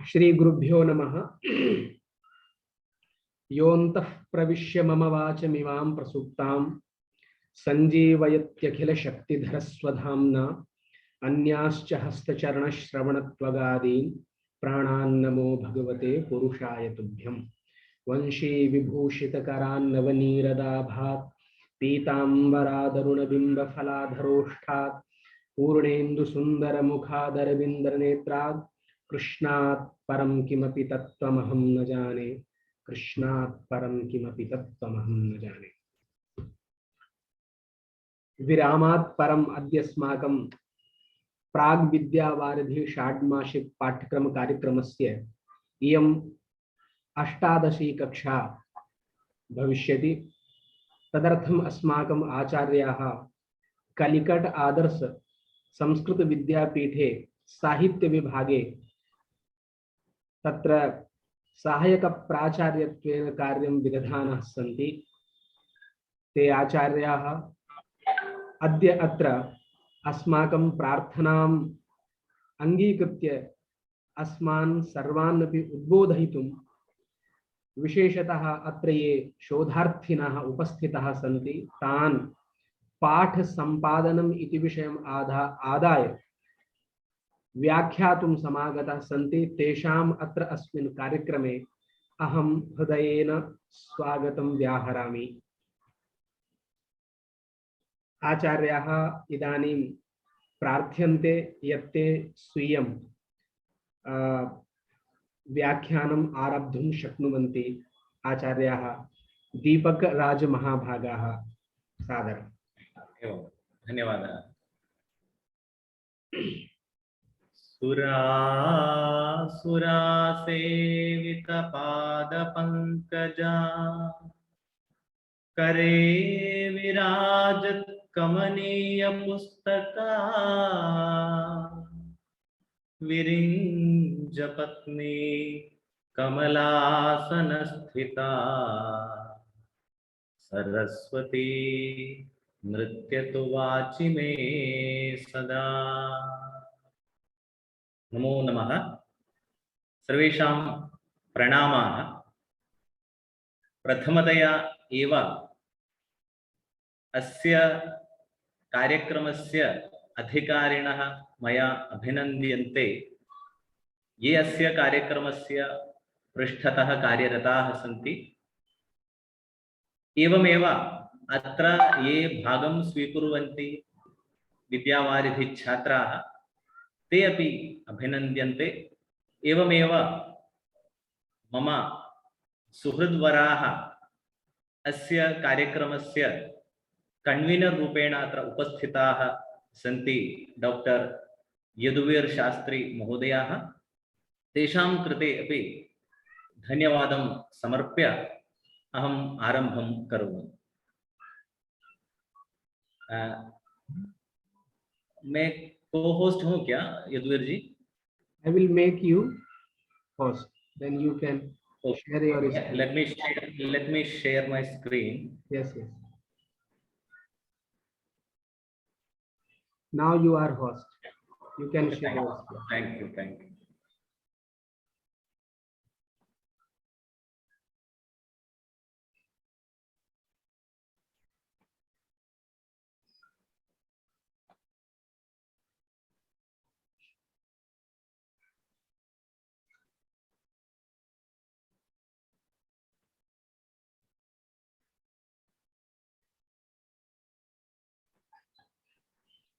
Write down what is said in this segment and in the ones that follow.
श्री गुरुभ्यो नमः। योऽन्तः प्रविश्य मम वाचमिमां प्रसुप्तां सञ्जीवयत्यखिलशक्तिधरस्वधाम्ना अन्याश्च हस्तचरणश्रवणत्वगादीन् प्राणान्नमो भगवते पुरुषाय तुभ्यं। वंशी विभूषितकरान्नवनीरदाभात् पीताम्बरादरुणबिम्बफलाधरोष्ठात् पूर्णेन्दुसुन्दरमुखादरविन्दनेत्रात् कृष्णात् परं किमपि तत्त्वमहं न जाने। कृष्णात् परं किमपि तत्त्वमहं न जाने। विरामात् परम अद्यस्माकं प्राग् विद्यावारिधि षाड्मासिक पाठ्यक्रम कार्यक्रमस्य इयम् अष्टादशी कक्षा भविष्यति। तदर्थम् अस्माकम् आचार्याः कलिकट आदर्श संस्कृत विद्यापीठे साहित्य विभागे तत्र सहायक प्राचार्यत्वेन कार्यं विदधानः सन्ति। ते आचार्याः अद्य अत्र अस्माकं प्रार्थनाम् अंगीकृत्य अस्मान् सर्वान् अपि उद्बोधयितुं, विशेषतः अत्र ये शोधार्थिनः उपस्थिताः सन्ति तान् पाठ संपादनम् इति विषयम् आदाय व्याख्यातुं समागताः सन्ति। तेषाम् अत्र अस्मिन् कार्यक्रमे अहं हृदयेन स्वागतं व्याहरामि। आचार्याः इदानीं प्रार्थ्यन्ते यत्ते स्वीयं व्याख्यानम् आरब्धुं शक्नुवन्ति। आचार्याः दीपक राज महाभागाः सादरम्। धन्यवादः। सुरासेवितपादपङ्कजा करे विराजत कमनीय पुस्तका विरिञ्च पत्नी कमलासनस्थिता सरस्वती नृत्यतु वाचि मे सदा। नमो नमः। सर्वेषां प्रणामाः। प्रथमतया एव अस्य कार्यक्रमस्य अधिकारिणः मया अभिनन्द्यन्ते, ये अस्य कार्यक्रमस्य पृष्ठतः कार्यरताः सन्ति। एवमेव अत्र ये भागं स्वीकुर्वन्ति विद्यावारिधि छात्राः ते अपि अभिनन्द्यन्ते। एवमेव मम सुहृद्वराः अस्य कार्यक्रमस्य कन्वीनर रूपेण अत्र उपस्थिताः सन्ति डॉक्टर यदुवीर शास्त्री महोदयाः। तेषां कृते अपि धन्यवादं समर्प्य अहम् आरम्भं करोमि। मैं co-host हूँ क्या यदुवीर जी? I will make you host, then you can share your screen. Let me share my screen. Yes. Now you are host. You can share your screen. Thank you.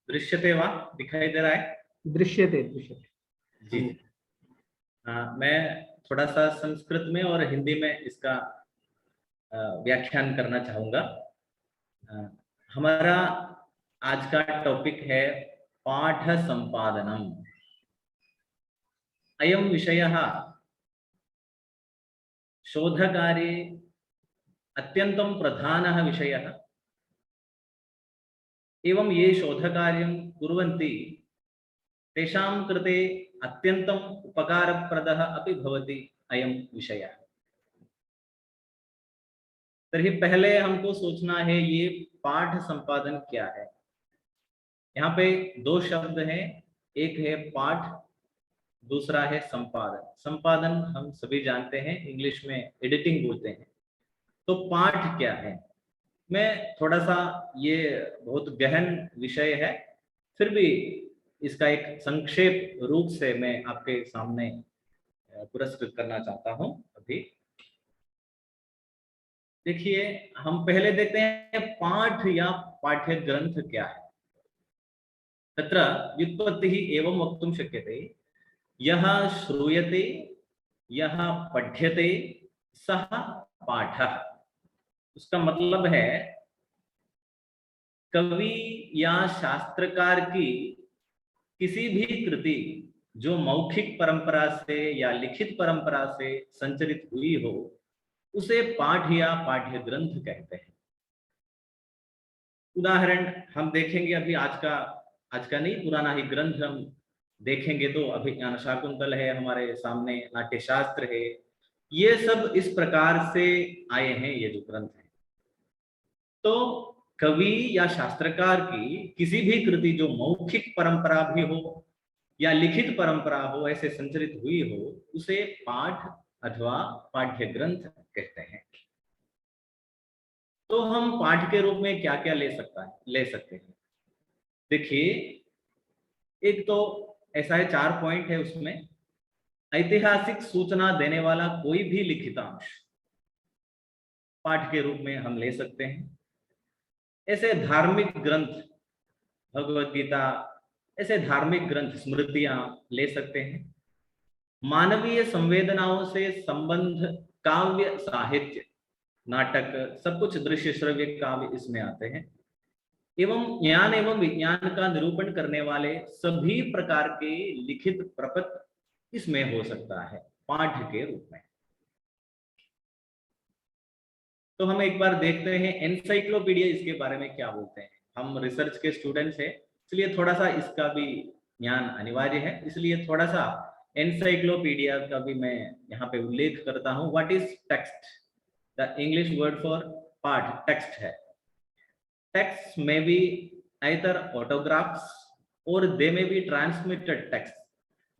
दृश्यते वा? दिखाई दे रहा है? दृश्यते जी। मैं थोड़ा सा संस्कृत में और हिंदी में इसका व्याख्यान करना चाहूँगा। हमारा आज का टॉपिक है पाठ संपादनम। अयं विषयः शोधकार्ये अत्यन्तं प्रधानः विषयः। एवं ये शोधकार्यं कुर्वन्ति तेषां कृते अत्यन्तम् उपकारप्रदः अपि भवति अयं विषयः। तर्हि पहले हमको सोचना है ये पाठ संपादन क्या है। यहाँ पे दो शब्द हैं, एक है पाठ दूसरा है संपादन। संपादन हम सभी जानते हैं, इंग्लिश में एडिटिंग बोलते हैं। तो पाठ क्या है? मैं थोड़ा सा, ये बहुत गहन विषय है, फिर भी इसका एक संक्षेप रूप से मैं आपके सामने पुरस्कृत करना चाहता हूं। अभी देखिए, हम पहले देखते हैं पाठ या पाठ्य ग्रंथ क्या है। तत्र व्युत्पत्तिः एवं वक्तुं शक्यते, यः श्रूयते, यः पठ्यते, सः पाठः। उसका मतलब है कवि या शास्त्रकार की किसी भी कृति जो मौखिक परंपरा से या लिखित परंपरा से संचरित हुई हो, उसे पाठ या पाठ्य ग्रंथ कहते हैं। उदाहरण हम देखेंगे, अभी आज का नहीं, पुराना ही ग्रंथ हम देखेंगे तो अभिज्ञान शाकुंतल है हमारे सामने, नाट्य शास्त्र है, ये सब इस प्रकार से आए हैं ये जो ग्रंथ है। तो कवि या शास्त्रकार की किसी भी कृति जो मौखिक परंपरा भी हो या लिखित परंपरा हो, ऐसे संचरित हुई हो, उसे पाठ अथवा पाठ्य ग्रंथ कहते हैं। तो हम पाठ के रूप में क्या क्या ले सकते हैं। देखिए, एक तो ऐसा है, 4 पॉइंट है उसमें। ऐतिहासिक सूचना देने वाला कोई भी लिखितांश पाठ के रूप में हम ले सकते हैं। ऐसे धार्मिक ग्रंथ, भगवत गीता, ऐसे धार्मिक ग्रंथ, स्मृतियां ले सकते हैं। मानवीय संवेदनाओं से संबंध, काव्य, साहित्य, नाटक, सब कुछ, दृश्य श्रव्य काव्य इसमें आते हैं। एवं ज्ञान एवं विज्ञान का निरूपण करने वाले सभी प्रकार के लिखित प्रपत्र इसमें हो सकता है पाठ के रूप में। तो हम एक बार देखते हैं एनसाइक्लोपीडिया इसके बारे में क्या बोलते हैं। हम रिसर्च के स्टूडेंट्स हैं, इसलिए थोड़ा सा इसका भी ज्ञान अनिवार्य है, इसलिए थोड़ा सा एनसाइक्लोपीडिया का भी मैं यहाँ पे उल्लेख करता हूँ। What is text? The English word for पाठ टेक्स्ट है। Texts may be either autographs or they may be transmitted texts.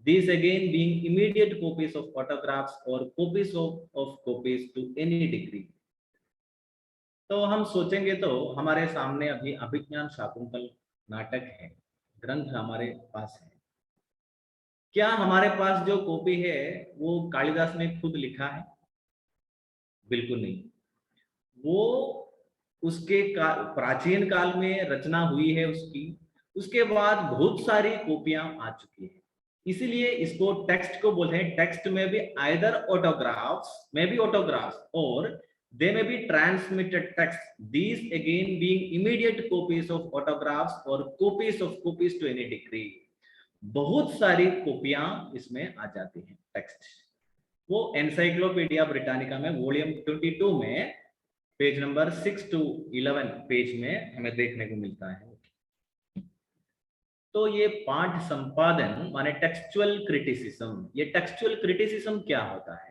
These again being immediate copies of autographs or copies of copies to any degree. तो हम सोचेंगे तो हमारे सामने अभी अभिज्ञान शाकुंतल नाटक है, ग्रंथ हमारे पास है। क्या हमारे पास जो कॉपी है वो कालिदास ने खुद लिखा है? बिल्कुल नहीं। वो उसके प्राचीन काल में रचना हुई है उसकी, उसके बाद बहुत सारी कॉपियां आ चुकी है, इसीलिए इसको टेक्स्ट को बोलते हैं। टेक्स्ट में भी आइदर ऑटोग्राफ्स और they may be transmitted text, these again being immediate copies of autographs और copies of copies to any degree. बहुत सारी कॉपियां इसमें आ जाती हैं टेक्स्ट। वो एनसाइक्लोपीडिया ब्रिटानिका में वॉल्यूम 22 में पेज नंबर 6 to 11 पेज में हमें देखने को मिलता है। तो ये पाठ संपादन माने टेक्सचुअल क्रिटिसिज्म। ये टेक्सचुअल क्रिटिसिज्म क्या होता है?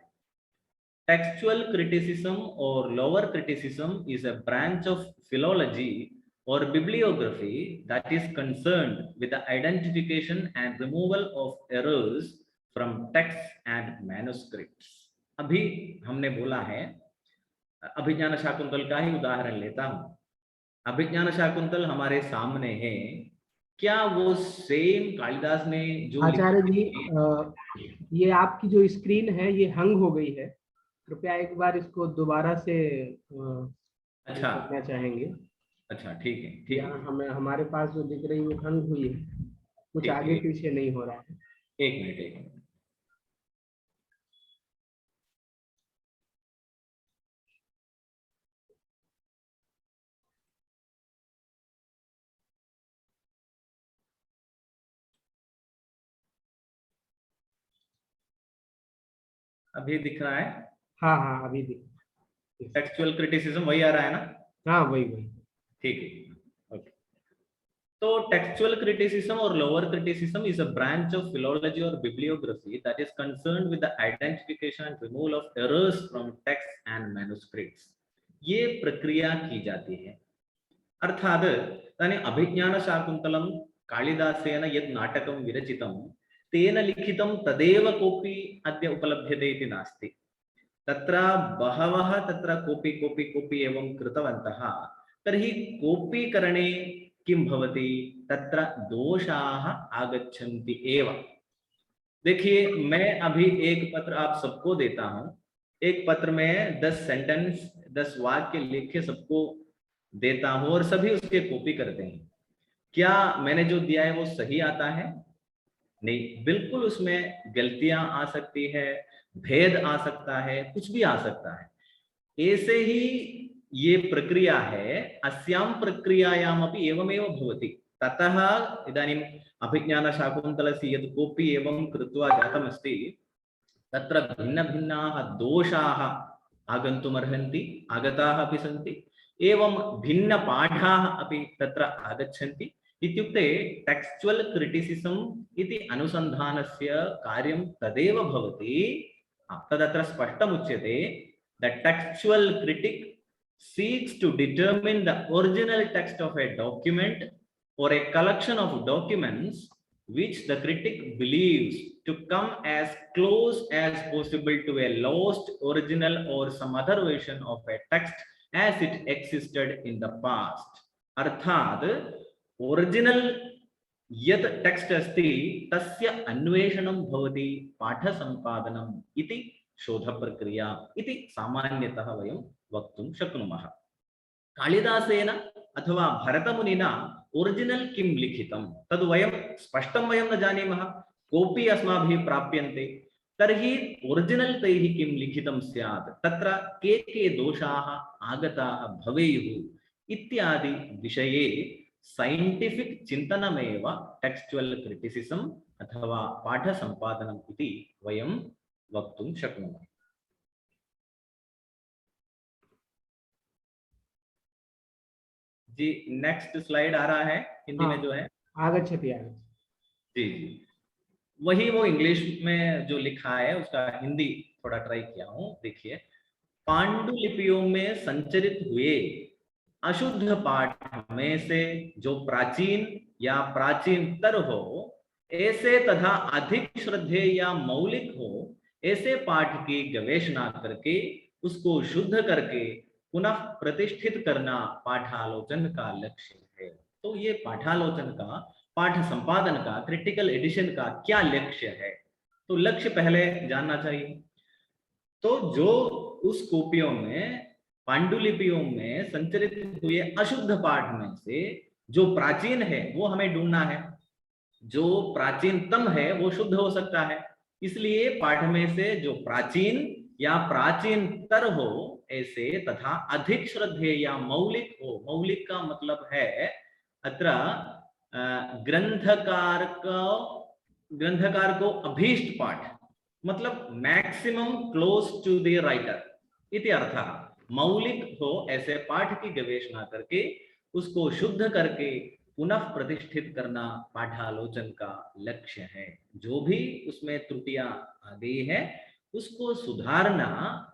टेक्सचुअल क्रिटिसिज्म और lower criticism is a branch of philology और bibliography that is concerned with the identification and removal of errors from text and manuscripts. अभी हमने बोला है, अभिज्ञान शाकुंतल का ही उदाहरण लेता हूं। अभिज्ञान शाकुंतल हमारे सामने है, क्या वो सेम कालिदास ने जो आचार्य जी, ये आपकी जो स्क्रीन है ये हंग हो गई है, कृपया एक बार इसको दोबारा से अच्छा करना चाहेंगे। अच्छा, ठीक है, ठीक है। हमें हमारे पास जो दिख रही है वो हंग हुई है, कुछ आगे पीछे नहीं हो रहा है। एक मिनट। अभी दिख रहा है? हाँ हाँ, अभी दिख। टेक्सचुअल क्रिटिसिज्म वही आ रहा है ना? हाँ, वही। ठीक है, ओके। तो टेक्सचुअल क्रिटिसिज्म और lower criticism is a branch of philology और bibliography that is concerned with the identification and removal of errors from text and manuscripts. ये प्रक्रिया की जाती है। अर्थात तानि अभिज्ञान शाकुंतलं कालिदासेन यद् नाटकं विरचितं तेन लिखितं तदेव कोऽपि अद्य उपलभ्यते इति नास्ति। तत्र बहवः तत्र कोऽपि एवं कृतवन्तः। तर्हि कोऽपीकरणे किं भवति, तत्र दोषाः आगच्छन्ति एव। देखिए, मैं अभी एक पत्र आप सबको देता हूं, एक पत्र में 10 सेंटेंस 10 वाक्य लिख के सबको देता हूं और सभी उसके कॉपी करते हैं। क्या मैंने जो दिया है वो सही आता है? नहीं, बिल्कुल उसमें गलतियां आ सकती है, भेद आ सकता है, कुछ भी आ सकता है। ऐसे ही ये प्रक्रिया है, अस्यां प्रक्रियायामपि एवमेव भवति। ततः इदानीम् अभिज्ञानशाकुन्तलस्य यत् कोऽपि एवं कृत्वा जातमस्ति, तत्र भिन्नभिन्नाः दोषाः आगन्तुमर्हन्ति, आगताः अपि सन्ति, एवं भिन्नपाठाः अपि तत्र आगच्छन्ति। इत्युक्ते टेक्स्चुअल क्रिटिसिज्म इति अनुसन्धानस्य कार्यं तदेव भवति। तदत्र स्पष्टमुच्यते, the textual critic seeks to determine the original text of a document or a collection of documents which the critic believes to come as close as possible to a lost original or some other version of a text as it existed in the past. अर्थात original यत् text अस्ति तस्य अन्वेषणं भवति पाठसम्पादनम् इति शोधप्रक्रिया इति सामान्यतः वयं वक्तुं शक्नुमः। कालिदासेन अथवा भरतमुनिना ओरिजिनल किं लिखितं तद् वयं स्पष्टं वयं न जानीमः, कोऽपि अस्माभिः प्राप्यन्ते। तर्हि ओरिजिनल तैः किं लिखितं स्यात्, तत्र के दोषाः आगताः भवेयुः इत्यादि विषये साइंटिफिक चिन्तनमेव टेक्स्चुअल क्रिटिसिज्म अथवा पाठसम्पादनम् इति वयं वक्तुं शक्नुमः। जी, नेक्स्ट स्लाइड आ रहा है हिंदी में जो है, आगच्छति जी जी, वही वो इंग्लिश में जो लिखा है उसका हिंदी थोड़ा ट्राई किया हूँ। देखिए, पांडुलिपियों में संचरित हुए अशुद्ध पाठ में से जो प्राचीन या प्राचीनतर हो, ऐसे तथा अधिक श्रद्धेय या मौलिक हो, ऐसे पाठ की गवेषणा करके उसको शुद्ध करके पुनः प्रतिष्ठित करना पाठालोचन का लक्ष्य है। तो ये पाठालोचन का, पाठ संपादन का, क्रिटिकल एडिशन का क्या लक्ष्य है, तो लक्ष्य पहले जानना चाहिए। तो जो उस कॉपियों में, पांडुलिपियों में संचरित हुए अशुद्ध पाठ में से जो प्राचीन है वो हमें ढूंढना है, जो प्राचीनतम है वो शुद्ध हो सकता है। इसलिए पाठ में से जो प्राचीन या प्राचीनतर हो ऐसे तथा अधिक श्रद्धेय या मौलिक हो, मौलिक का मतलब है अत्र ग्रंथकार को अभीष्ट पाठ, मतलब maximum close to the writer इति अर्थः। मौलिक हो ऐसे पाठ की गवेषणा करके उसको शुद्ध करके पुनः प्रतिष्ठित करना पाठालोचन का लक्ष्य है। जो भी उसमें त्रुटियां आ गई है उसको सुधारना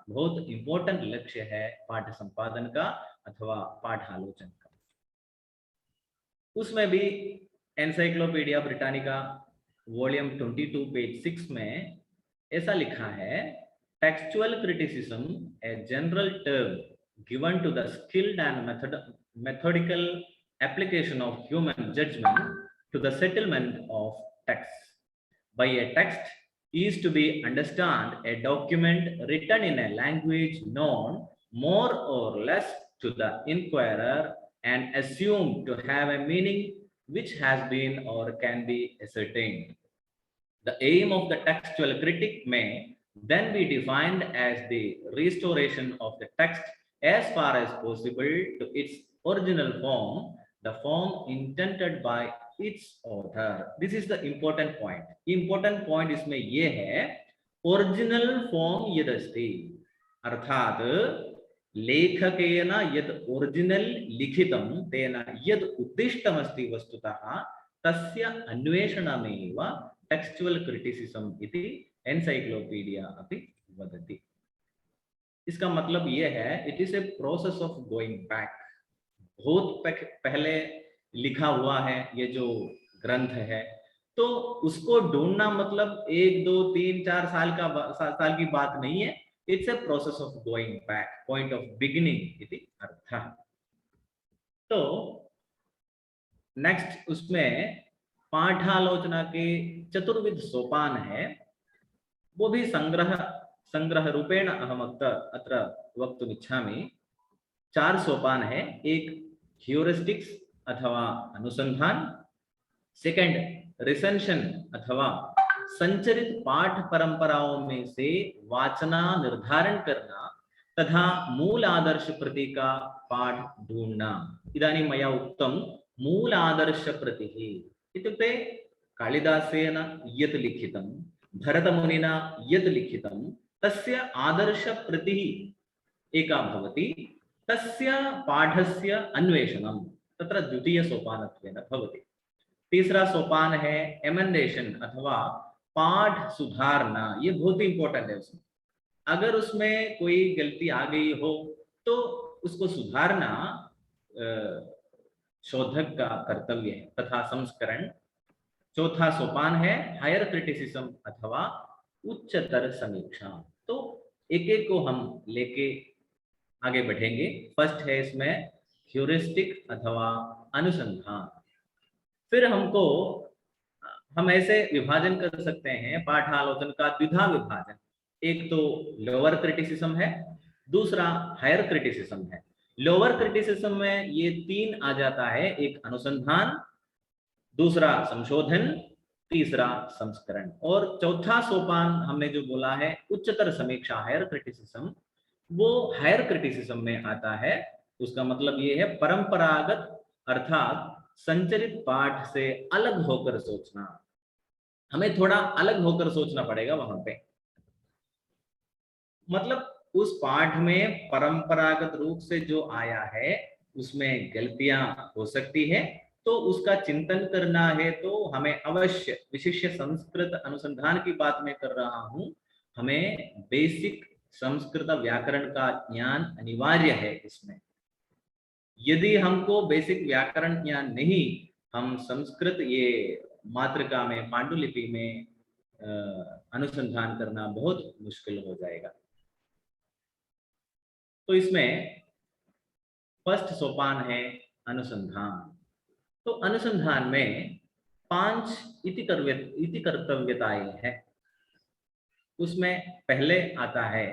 बहुत इंपॉर्टेंट लक्ष्य है पाठ संपादन का अथवा पाठालोचन का। उसमें भी एनसाइक्लोपीडिया ब्रिटानिका वॉल्यूम 22 पेज 6 में ऐसा लिखा है, textual criticism a general term given to the skilled and methodical application of human judgment to the settlement of text. By a text is to be understand a document written in a language known more or less to the inquirer and assumed to have a meaning which has been or can be ascertained. The aim of the textual critic may then be defined as the restoration of the text as far as possible to its original form, the form intended by its author. This is the important point. Important point इसमें ये है, original form यद् अस्ति, अर्थात लेखकेन यद् original लिखितं तेन यद् उद्दिष्टमस्ति वस्तुतः तस्य अन्वेषणमेव टेक्स्चुअल क्रिटिसिज्म इति एनसाइक्लोपीडिया अपि वदति। इसका मतलब ये है, it is a process of going back. बहुत पहले लिखा हुआ है ये जो ग्रंथ है, तो उसको ढूंढना मतलब 1 2 3 4 साल की बात नहीं है। It's a process of going back, point of beginning इति अर्थः। तो नेक्स्ट उसमें पाठालोचना के चतुर्विध सोपान है, वो भी संग्रह रूपेण अहम अत्र वक्तुम् इच्छामि। 4 सोपान है। एक ह्यूरिस्टिक्स अथवा अनुसंधान, सेकंड रिसेंशन अथवा संचरित पाठ परंपराओं में से वाचना निर्धारण करना तथा मूल आदर्श प्रति का पाठ ढूंढना। इदानीं मया उक्तं मूल आदर्श प्रतिः इत्युक्ते कालिदासेन यत् लिखितं, भरतमुनिना यत् लिखितं, तस्य आदर्श प्रतिः एका भवति, तस्य पाठस्य अन्वेषणं तत्र द्वितीय सोपानत्वेन भवति। तीसरा सोपान है एमेंडेशन अथवा पाठ सुधारना। ये बहुत ही इंपॉर्टेंट है। उसमें अगर उसमें कोई गलती आ गई हो तो उसको सुधारना शोधक का कर्तव्य है, तथा संस्करण। चौथा सोपान है हायर क्रिटिसिज्म अथवा उच्चतर समीक्षा। तो एक एक को हम लेके आगे बढ़ेंगे। फर्स्ट है इसमें ह्यूरिस्टिक अथवा अनुसंधान। फिर हम ऐसे विभाजन कर सकते हैं पाठालोचन का, द्विधा विभाजन। एक तो लोअर क्रिटिसिज्म है, दूसरा हायर क्रिटिसिज्म है। लोअर क्रिटिसिज्म में ये 3 आ जाता है, एक अनुसंधान, दूसरा संशोधन, तीसरा संस्करण। और चौथा सोपान हमने जो बोला है उच्चतर समीक्षा, हायर क्रिटिसिज्म, वो हायर क्रिटिसिज्म में आता है। उसका मतलब ये है परंपरागत अर्थात संचरित पाठ से अलग होकर सोचना। हमें थोड़ा अलग होकर सोचना पड़ेगा वहां पे। मतलब उस पाठ में परंपरागत रूप से जो आया है उसमें गलतियां हो सकती है, तो उसका चिंतन करना है। तो हमें अवश्य, विशिष्य संस्कृत अनुसंधान की बात मैं कर रहा हूं, हमें बेसिक संस्कृत व्याकरण का ज्ञान अनिवार्य है इसमें। यदि हमको बेसिक व्याकरण ज्ञान नहीं, हम संस्कृत ये मातृका में, पांडुलिपि में अनुसंधान करना बहुत मुश्किल हो जाएगा। तो इसमें फर्स्ट सोपान है अनुसंधान। तो अनुसंधान में 5 इति कर्तव्यताएं हैं। उसमें पहले आता है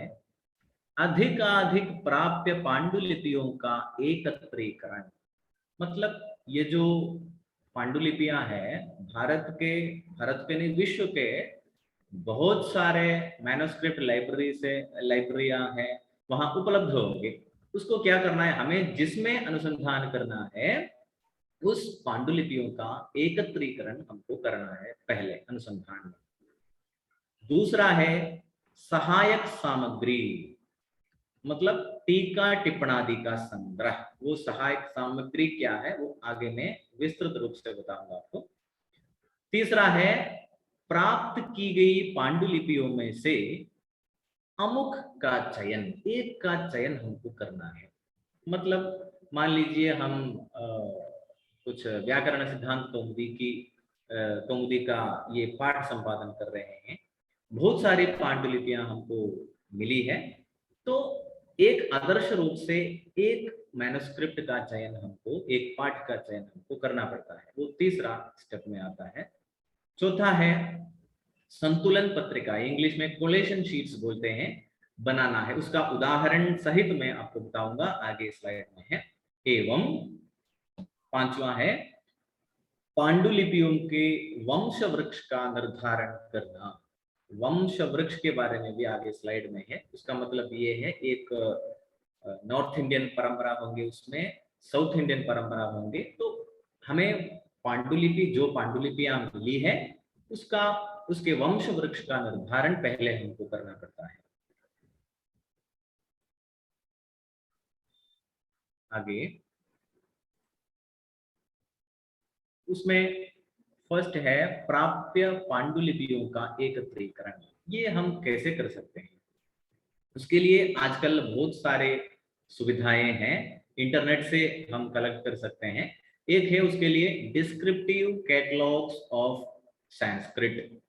अधिकाधिक प्राप्य पांडुलिपियों का एकत्रीकरण। मतलब ये जो पांडुलिपियां हैं, भारत के नहीं, विश्व के बहुत सारे मैन्युस्क्रिप्ट लाइब्रेरियां हैं, वहां उपलब्ध होंगे। उसको क्या करना है, हमें जिसमें अनुसंधान करना है उस पांडुलिपियों का एकत्रीकरण हमको करना है पहले अनुसंधान में। दूसरा है सहायक सामग्री, मतलब टीका टिप्पणादि का संग्रह। वो सहायक सामग्री क्या है वो आगे मैं विस्तृत रूप से बताऊंगा आपको। तीसरा है प्राप्त की गई पांडुलिपियों में से अमुक का चयन, एक का चयन हमको करना है। मतलब मान लीजिए हम कुछ व्याकरण सिद्धांत कौमुदी का ये पाठ संपादन कर रहे हैं, बहुत सारी पांडुलिपियां हमको मिली है, तो एक आदर्श रूप से एक मैन्युस्क्रिप्ट का चयन हमको, एक पाठ का चयन हमको करना पड़ता है। वो तीसरा स्टेप में आता है। चौथा है संतुलन पत्रिका, इंग्लिश में कोलेशन शीट्स बोलते हैं, बनाना है। उसका उदाहरण सहित मैं आपको बताऊंगा, आगे स्लाइड में है। एवं पांचवा है पांडुलिपियों के वंश वृक्ष का निर्धारण करना। वंश वृक्ष के बारे में भी आगे स्लाइड में है। उसका मतलब ये है, एक नॉर्थ इंडियन परंपरा होंगे, उसमें साउथ इंडियन परंपरा होंगे। तो हमें पांडुलिपि, जो पांडुलिपियां मिली है उसके वंश वृक्ष का निर्धारण पहले हमको करना पड़ता है। आगे उसमें फर्स्ट है प्राप्य पांडुलिपियों का एकत्रीकरण। ये हम कैसे कर सकते हैं? उसके लिए आजकल बहुत सारे सुविधाएं हैं, इंटरनेट से हम कलेक्ट कर सकते हैं। एक है उसके लिए descriptive catalogues of Sanskrit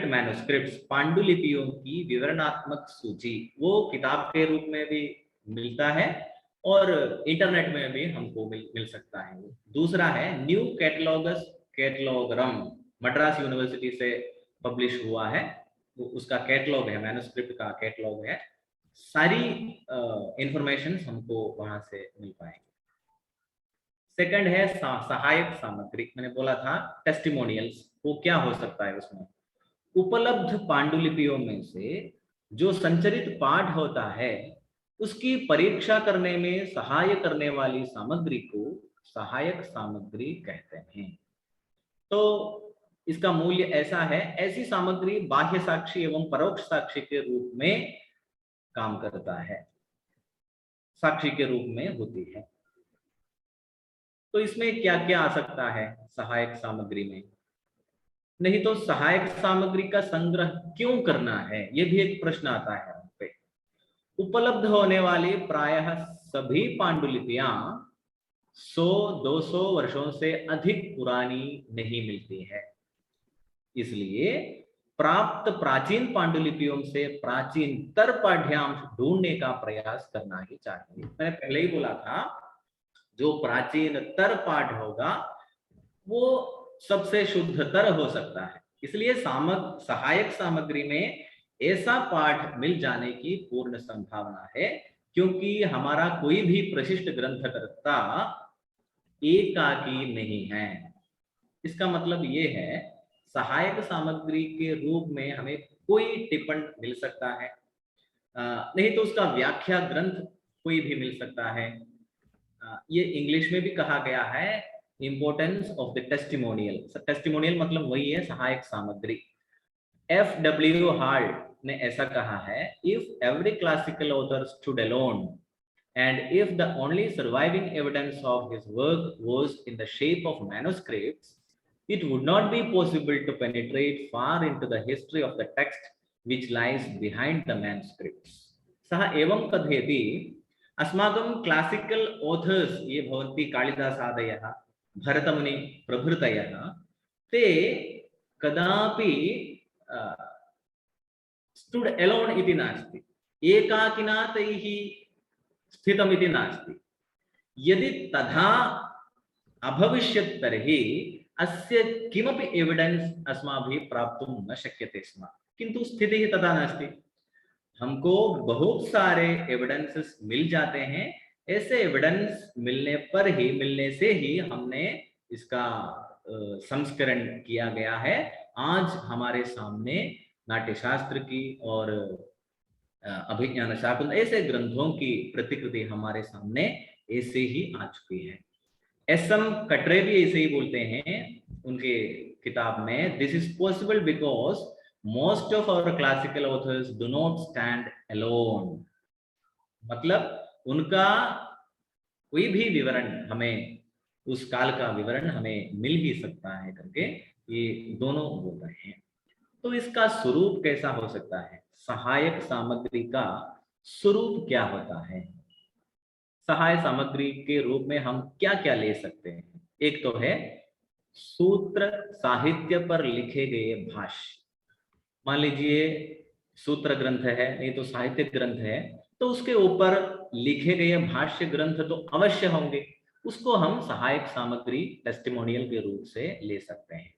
manuscripts, पांडुलिपियों की विवरणात्मक सूची, वो किताब के रूप में भी मिलता है और इंटरनेट में भी हमको मिल सकता है। दूसरा है न्यू कैटलॉगरम, मद्रास यूनिवर्सिटी से पब्लिश हुआ है, वो उसका कैटलॉग है, मैन्युस्क्रिप्ट का कैटलॉग है। सारी इंफॉर्मेशन हमको वहां से मिल पाएंगे। सेकंड है सहायक सामग्री, मैंने बोला था टेस्टिमोनियल्स, वो क्या हो सकता है उसमें? उपलब्ध पांडुलिपियों में से जो संचरित पाठ होता है उसकी परीक्षा करने में सहाय करने वाली सामग्री को सहायक सामग्री कहते हैं। तो इसका मूल्य ऐसा है, ऐसी सामग्री बाह्य साक्षी एवं परोक्ष साक्षी के रूप में काम करता है, साक्षी के रूप में होती है। तो इसमें क्या क्या आ सकता है सहायक सामग्री में? नहीं तो सहायक सामग्री का संग्रह क्यों करना है, ये भी एक प्रश्न आता है हम पे। उपलब्ध होने वाली प्रायः सभी पांडुलिपियां 100-200 वर्षों से अधिक पुरानी नहीं मिलती है, इसलिए प्राप्त प्राचीन पांडुलिपियों से प्राचीनतर पाठ्यांश ढूंढने का प्रयास करना ही चाहिए। मैंने पहले ही बोला था, जो प्राचीनतर पाठ होगा वो सबसे शुद्धतर हो सकता है, इसलिए सहायक सामग्री में ऐसा पाठ मिल जाने की पूर्ण संभावना है, क्योंकि हमारा कोई भी प्रशिष्ट ग्रंथकर्ता एकाकी नहीं है। इसका मतलब ये है, सहायक सामग्री के रूप में हमें कोई टिप्पण मिल सकता है, नहीं तो उसका व्याख्या ग्रंथ कोई भी मिल सकता है। ये इंग्लिश में भी कहा गया है, importance of the testimonial. Testimonial मतलब वही है सहायक सामग्री। F.W. हार्ट ने ऐसा कहा है, if every classical author stood alone and if the only surviving evidence of his work was in the shape of manuscripts, it would not be possible to penetrate far into the history of the text which lies behind the manuscripts. सः एवं कथयति, अस्माकं classical authors ये भवन्ति कालिदासादयः, भरतमुनि प्रभृतयः, ते कदापि stood alone इति नास्ति, एकाकिना तैः स्थितमिति नास्ति। यदि तथा अभविष्यत् तर्हि अस्य किमपि एविडेंस अस्माभिः प्राप्तुं न शक्यते स्म, किन्तु स्थितिः तथा नास्ति। हमको बहुत सारे एविडेंसेस मिल जाते हैं, ऐसे एविडेंस मिलने से ही हमने इसका संस्करण किया गया है। आज हमारे सामने नाट्यशास्त्र की और अभिज्ञान शाकुंतल ऐसे ग्रंथों की प्रतिकृति हमारे सामने ऐसे ही आ चुकी है। एस.एम. कटरे भी ऐसे ही बोलते हैं उनके किताब में, this is possible because most of our classical authors do not stand alone. मतलब उनका कोई भी विवरण हमें, उस काल का विवरण हमें मिल ही सकता है करके ये दोनों बोल रहे हैं। तो इसका स्वरूप कैसा हो सकता है? सहायक सामग्री का स्वरूप क्या होता है? सहायक सामग्री के रूप में हम क्या क्या ले सकते हैं? एक तो है सूत्र साहित्य पर लिखे गए भाष्य। मान लीजिए सूत्र ग्रंथ है, नहीं तो साहित्य ग्रंथ है, तो उसके ऊपर लिखे गए भाष्य ग्रंथ तो अवश्य होंगे, उसको हम सहायक सामग्री टेस्टिमोनियल के रूप से ले सकते हैं।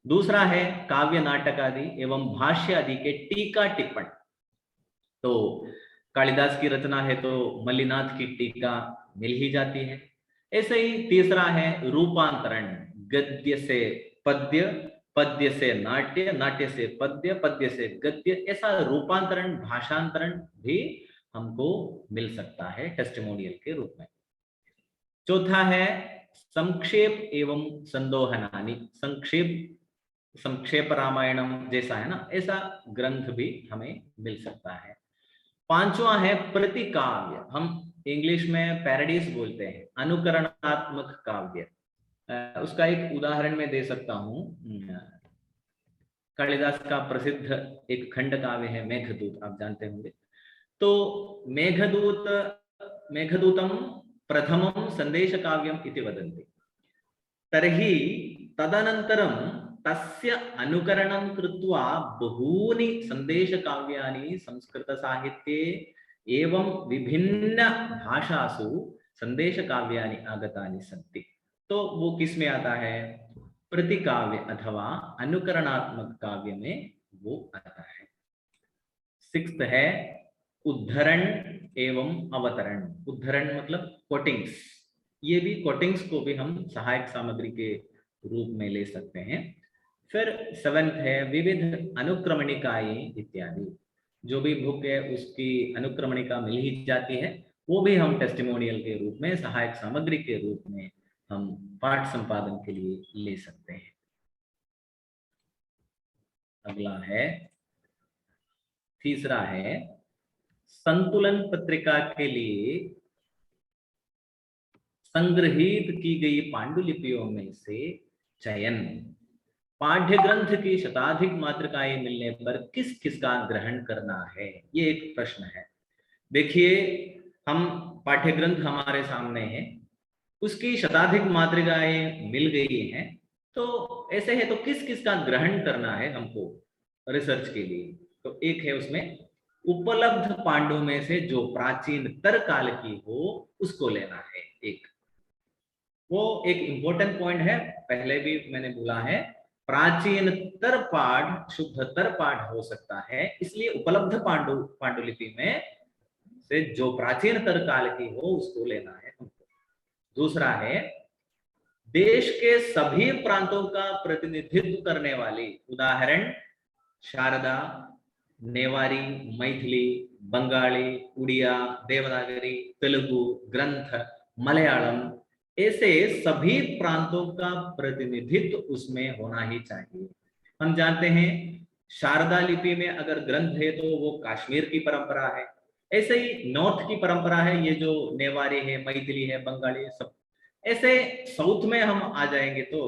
दूसरा है काव्य नाटक आदि एवं भाष्य आदि के टीका टिप्पण। तो कालिदास की रचना है तो मल्लिनाथ की टीका मिल ही जाती है। ऐसे ही तीसरा है रूपांतरण, गद्य से पद्य, पद्य से नाट्य, नाट्य से पद्य, पद्य से गद्य, ऐसा रूपांतरण भाषांतरण भी हमको मिल सकता है टेस्टिमोनियल के रूप में। चौथा है संक्षेप एवं संदोहनानि। संक्षेप रामायणम जैसा है ना, ऐसा ग्रंथ भी हमें मिल सकता है। पांचवा है प्रतिकाव्य, हम इंग्लिश में पैरोडीज बोलते हैं, अनुकरणात्मक काव्य। उसका एक उदाहरण मैं दे सकता हूँ। कालिदास का प्रसिद्ध एक खंड काव्य है मेघदूत, आप जानते होंगे। तो मेघदूतम प्रथमं संदेश काव्यम इति वदन्ति। तर्हि तदनन्तरं तस्य अनुकरणं कृत्वा बहूनि सन्देशकाव्यानि संस्कृतसाहित्ये एवं विभिन्न भाषासु संदेशकाव्यानि आगतानि सन्ति। तो वो किस में आता है? प्रतिकाव्य अथवा अनुकरणात्मक काव्य में वो आता है। 6th है उद्धरण एवं अवतरण। उद्धरण मतलब कोटिंग्स, ये भी कोटिंग्स को भी हम सहायक सामग्री के रूप में ले सकते हैं। फिर 7th है विविध अनुक्रमणिकाएं इत्यादि। जो भी बुक है उसकी अनुक्रमणिका मिल ही जाती है, वो भी हम टेस्टिमोनियल के रूप में, सहायक सामग्री के रूप में हम पाठ संपादन के लिए ले सकते हैं। अगला है, तीसरा है संतुलन पत्रिका के लिए संग्रहित की गई पांडुलिपियों में से चयन। पाठ्य ग्रंथ की शताधिक मातृकाएं मिलने पर किस किस का ग्रहण करना है, ये एक प्रश्न है। देखिए, हम पाठ्य ग्रंथ हमारे सामने है, उसकी शताधिक मातृकाएं मिल गई हैं, तो ऐसे है तो किस किस का ग्रहण करना है हमको रिसर्च के लिए। तो एक है उसमें उपलब्ध पांडु में से जो प्राचीन तर काल की हो उसको लेना है। एक वो एक इंपॉर्टेंट पॉइंट है, पहले भी मैंने बोला है, प्राचीन तर पाठ शुद्ध तर पाठ हो सकता है, इसलिए उपलब्ध पांडुलिपि में से जो प्राचीन तर काल की हो उसको लेना है हमको। दूसरा है देश के सभी प्रांतों का प्रतिनिधित्व करने वाली, उदाहरण शारदा, नेवारी, मैथिली, बंगाली, उड़िया, देवनागरी, तेलुगु, ग्रंथ, मलयालम, ऐसे सभी प्रांतों का प्रतिनिधित्व उसमें होना ही चाहिए। हम जानते हैं शारदा लिपि में अगर ग्रंथ है तो वो कश्मीर की परंपरा है, ऐसे ही नॉर्थ की परंपरा है, ये जो नेवारी है, मैथिली है, बंगाली है, सब। ऐसे साउथ में हम आ जाएंगे तो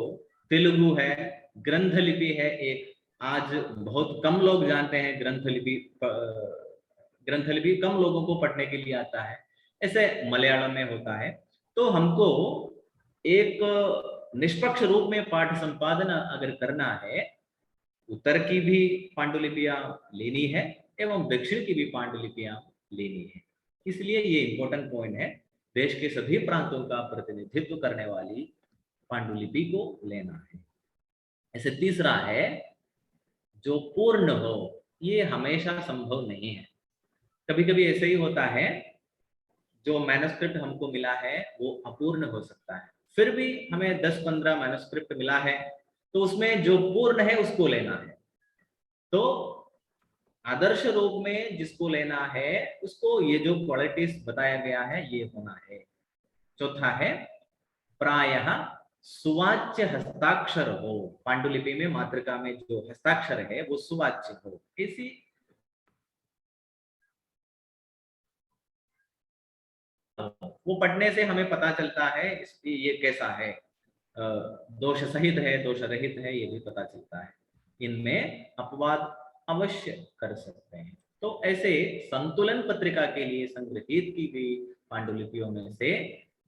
तेलुगु है, ग्रंथ लिपि है एक, आज बहुत कम लोग जानते हैं ग्रंथ लिपि कम लोगों को पढ़ने के लिए आता है, ऐसे मलयालम में होता है। तो हमको एक निष्पक्ष रूप में पाठ संपादन अगर करना है, उत्तर की भी पांडुलिपियां लेनी है एवं दक्षिण की भी पांडुलिपियां लेनी है, इसलिए ये इंपॉर्टेंट पॉइंट है, देश के सभी प्रांतों का प्रतिनिधित्व करने वाली पांडुलिपि को लेना है। ऐसे तीसरा है जो पूर्ण हो, ये हमेशा संभव नहीं है, कभी कभी ऐसे ही होता है, जो मैन्युस्क्रिप्ट हमको मिला है वो अपूर्ण हो सकता है, फिर भी हमें 10-15 मैन्युस्क्रिप्ट मिला है तो उसमें जो पूर्ण है उसको लेना है। तो आदर्श रूप में जिसको लेना है उसको ये जो क्वालिटीज बताया गया है ये होना है। चौथा है प्रायः सुवाच्य हस्ताक्षर हो, पांडुलिपि में मातृका में जो हस्ताक्षर है वो सुवाच्य हो, इसी वो पढ़ने से हमें पता चलता है इसकी ये कैसा है, दोष सहित है, दोष रहित है, ये भी पता चलता है। इनमें अपवाद अवश्य कर सकते हैं। तो ऐसे संतुलन पत्रिका के लिए संग्रहित की गई पांडुलिपियों में से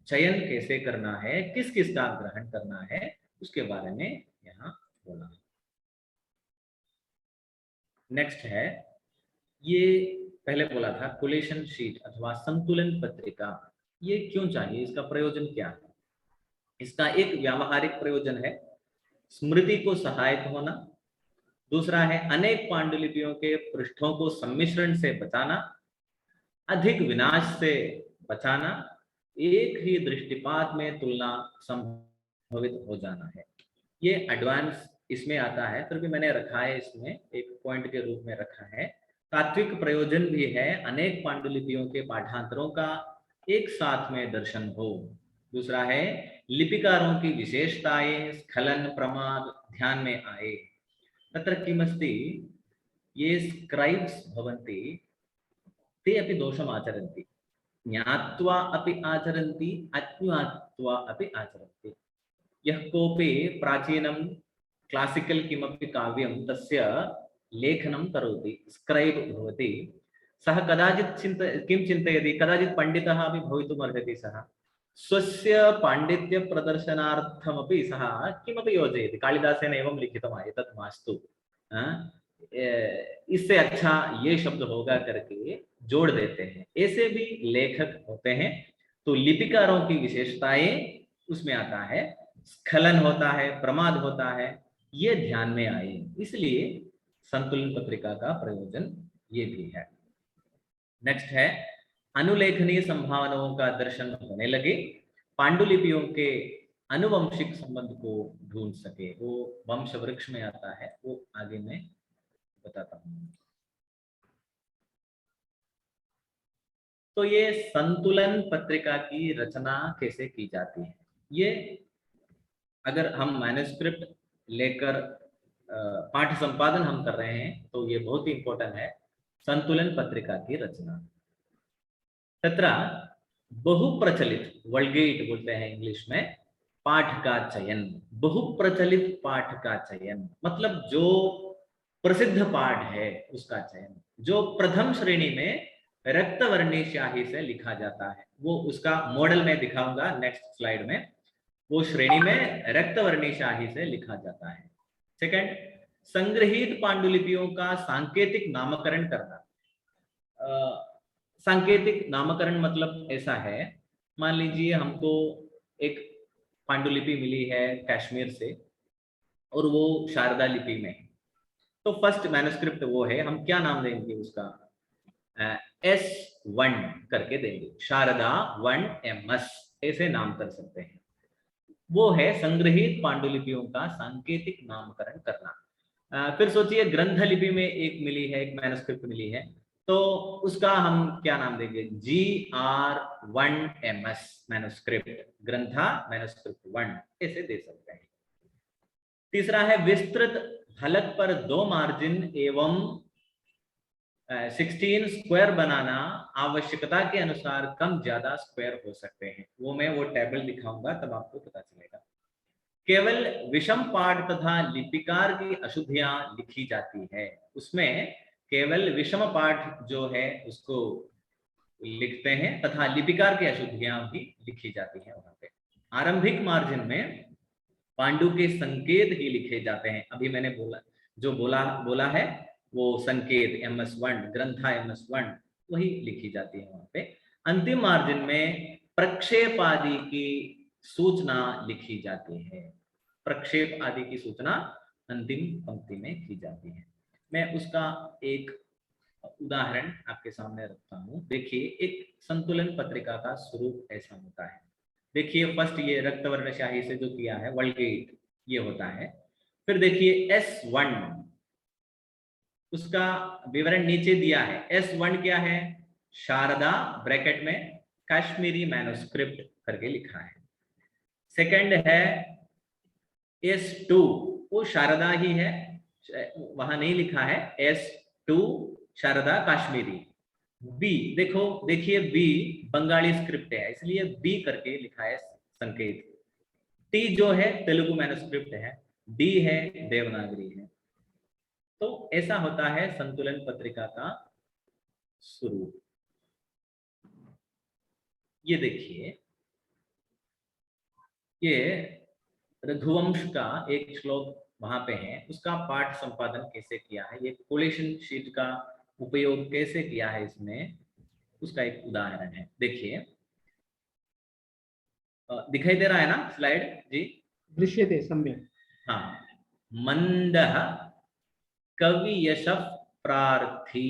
चयन कैसे करना है, किस किस का ग्रहण करना है, उसके बारे में यहाँ बोला है। नेक्स्ट है, ये पहले बोला था कोलेशन शीट अथवा संतुलन पत्रिका, ये क्यों चाहिए, इसका प्रयोजन क्या है? इसका एक व्यावहारिक प्रयोजन है स्मृति को सहायक होना, दूसरा है अनेक पांडुलिपियों के पृष्ठों को सम्मिश्रण से बचाना, अधिक विनाश से बचाना, एक ही दृष्टिपात में तुलना संभवित हो जाना है। ये एडवांस इसमें आता है, फिर भी मैंने रखा है इसमें एक पॉइंट के रूप में रखा है। तात्विक प्रयोजन भी है, अनेक पांडुलिपियों के पाठांतरों का एक साथ में दर्शन हो। दूसरा है लिपिकारों की विशेषताएं स्खलन प्रमाद ध्यान में आए। तत्र किमस्ति, ये स्क्राइब्स भवन्ति ते अपि दोषम् आचरन्ति, ज्ञात्वा अपि आचरन्ति, अज्ञात्वा अपि आचरन्ति। यः कोऽपि प्राचीनं क्लासिकल किमपि काव्यं तस्य लेखनं करोति, स्क्राइब भवति, सः कदाचित् किं चिन्तयति, कदाचित् पण्डितः अपि भवितुम् अर्हति सः, स्वस्य पाण्डित्य प्रदर्शनार्थमपि सः किमपि योजयति। कालिदासेन एवं लिखितम् एतत् मास्तु, इससे अच्छा ये शब्द होगा करके जोड़ देते हैं। ऐसे भी लेखक होते हैं। तो लिपिकारों की विशेषताएं उसमें आता है, स्खलन होता है, प्रमाद होता है, ये ध्यान में आए, इसलिए संतुलन पत्रिका का प्रयोजन ये भी है। नेक्स्ट है अनुलेखनीय संभावनाओं का दर्शन होने लगे, पांडुलिपियों के अनुवंशिक संबंध को ढूंढ सके। वो वंश वृक्ष में आता है, वो आगे मैं बताता हूं। तो ये संतुलन पत्रिका की रचना कैसे की जाती है, ये अगर हम मैन्युस्क्रिप्ट लेकर पाठ संपादन हम कर रहे हैं तो ये बहुत ही इंपॉर्टेंट है। संतुलन पत्रिका की रचना तत्र बहुप्रचलित, वल्गेट बोलते हैं इंग्लिश में, पाठ का चयन। बहुप्रचलित पाठ का चयन मतलब जो प्रसिद्ध पाठ है उसका चयन, जो प्रथम श्रेणी में रक्तवर्णी स्याही से लिखा जाता है, वो उसका मॉडल मैं दिखाऊंगा नेक्स्ट स्लाइड में। वो श्रेणी में रक्तवर्णी स्याही से लिखा जाता है। सेकंड, संग्रहित पांडुलिपियों का सांकेतिक नामकरण करना। सांकेतिक नामकरण मतलब ऐसा है, मान लीजिए हमको एक पांडुलिपि मिली है कश्मीर से और वो शारदा लिपि में है, तो फर्स्ट मैन्युस्क्रिप्ट वो है, हम क्या नाम देंगे उसका, S1 करके देंगे, शारदा 1 MS ऐसे नाम कर सकते हैं। वो है संग्रहित पांडुलिपियों का सांकेतिक नामकरण करना। फिर सोचिए ग्रंथ लिपि में एक मिली है, एक मैन्युस्क्रिप्ट मिली है, तो उसका हम क्या नाम देंगे, GR1 MS manuscript, Grantha manuscript 1 ऐसे दे सकते हैं। तीसरा है विस्तृत फलक पर 2 मार्जिन एवं 16 स्क्वायर बनाना, आवश्यकता के अनुसार कम ज्यादा स्क्वायर हो सकते हैं। वो मैं वो टेबल दिखाऊंगा तब आपको पता चलेगा। केवल विषम पाठ तथा लिपिकार की अशुद्धियां लिखी जाती है, उसमें केवल विषम पाठ जो है उसको लिखते हैं तथा लिपिकार की अशुद्धियां भी लिखी जाती है वहां पे। आरंभिक मार्जिन में पांडु के संकेत ही लिखे जाते हैं। अभी मैंने बोला है वो संकेत MS1, ग्रंथा MS1 वही लिखी जाती है वहां पे। अंतिम मार्जिन में प्रक्षेप आदि की सूचना लिखी जाती है। प्रक्षेप आदि की सूचना अंतिम पंक्ति में की जाती है। मैं उसका एक उदाहरण आपके सामने रखता हूं। देखिए एक संतुलन पत्रिका का स्वरूप ऐसा होता है। देखिए फर्स्ट ये रक्तवर्ण स्याही से जो किया है वल्गेट ये होता है। फिर देखिए S1, उसका विवरण नीचे दिया है। S1 क्या है, शारदा ब्रैकेट में कश्मीरी मैन्युस्क्रिप्ट करके लिखा है। सेकंड है S2, वो शारदा ही है, वहां नहीं लिखा है, S2 शारदा कश्मीरी। बी देखिए बी बंगाली स्क्रिप्ट है इसलिए बी करके लिखा है संकेत। टी जो है तेलुगु मैन्युस्क्रिप्ट है, डी है देवनागरी है। तो ऐसा होता है संतुलन पत्रिका का स्वरूप। ये देखिए ये रघुवंश का एक श्लोक वहां पे है, उसका पाठ संपादन कैसे किया है, ये कोलेशन शीट का उपयोग कैसे किया है इसमें, उसका एक उदाहरण है। देखिए दिखाई दे रहा है ना स्लाइड जी? दृश्यते सम्यक। हाँ, मंदः कवियशः प्रार्थी